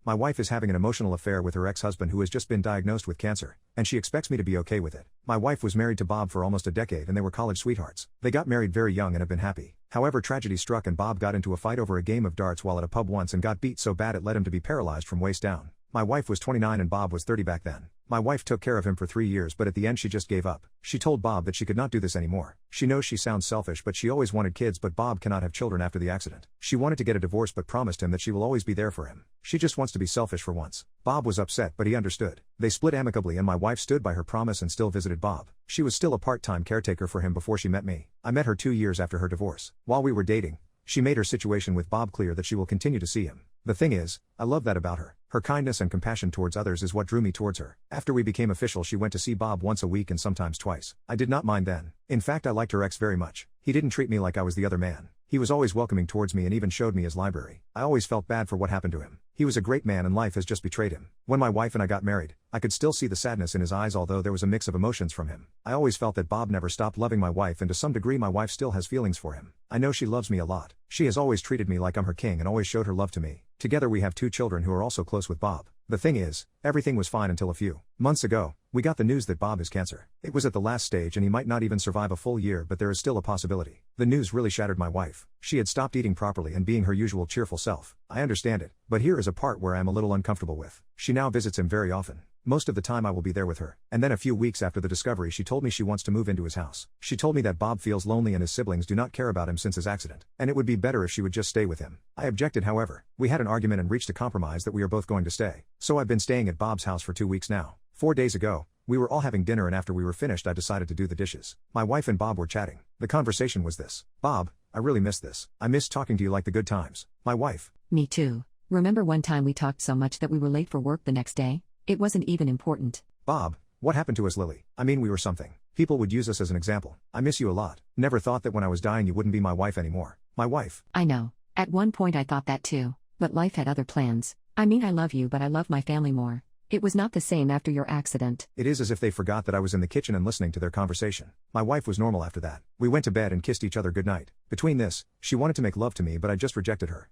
My wife is having an emotional affair with her ex-husband who has just been diagnosed with cancer, and she expects me to be okay with it. My wife was married to Bob for almost a decade and they were college sweethearts. They got married very young and have been happy. However, tragedy struck and Bob got into a fight over a game of darts while at a pub once and got beat so bad it led him to be paralyzed from waist down. My wife was 29 and Bob was 30 back then. My wife took care of him for 3 years but at the end she just gave up. She told Bob that she could not do this anymore. She knows she sounds selfish but she always wanted kids but Bob cannot have children after the accident. She wanted to get a divorce but promised him that she will always be there for him. She just wants to be selfish for once. Bob was upset but he understood. They split amicably and my wife stood by her promise and still visited Bob. She was still a part-time caretaker for him before she met me. I met her 2 years after her divorce. While we were dating, she made her situation with Bob clear that she will continue to see him. The thing is, I love that about her. Her kindness and compassion towards others is what drew me towards her. After we became official she went to see Bob once a week and sometimes twice. I did not mind then. In fact I liked her ex very much. He didn't treat me like I was the other man. He was always welcoming towards me and even showed me his library. I always felt bad for what happened to him. He was a great man and life has just betrayed him. When my wife and I got married, I could still see the sadness in his eyes although there was a mix of emotions from him. I always felt that Bob never stopped loving my wife and to some degree my wife still has feelings for him. I know she loves me a lot. She has always treated me like I'm her king and always showed her love to me. Together we have 2 children who are also close with Bob. The thing is, everything was fine until a few months ago, we got the news that Bob has cancer. It was at the last stage and he might not even survive a full year but there is still a possibility. The news really shattered my wife. She had stopped eating properly and being her usual cheerful self. I understand it, but here is a part where I am a little uncomfortable with. She now visits him very often. Most of the time I will be there with her. And then a few weeks after the discovery she told me she wants to move into his house. She told me that Bob feels lonely and his siblings do not care about him since his accident. And it would be better if she would just stay with him. I objected however. We had an argument and reached a compromise that we are both going to stay. So I've been staying at Bob's house for 2 weeks now. 4 days ago, we were all having dinner and after we were finished I decided to do the dishes. My wife and Bob were chatting. The conversation was this: Bob, I really miss this. I miss talking to you like the good times. My wife: Me too. Remember one time we talked so much that we were late for work the next day? It wasn't even important. Bob: What happened to us, Lily? I mean we were something. People would use us as an example. I miss you a lot. Never thought that when I was dying you wouldn't be my wife anymore. My wife: I know. At one point I thought that too. But life had other plans. I mean I love you but I love my family more. It was not the same after your accident. It is as if they forgot that I was in the kitchen and listening to their conversation. My wife was normal after that. We went to bed and kissed each other goodnight. Between this, she wanted to make love to me but I just rejected her.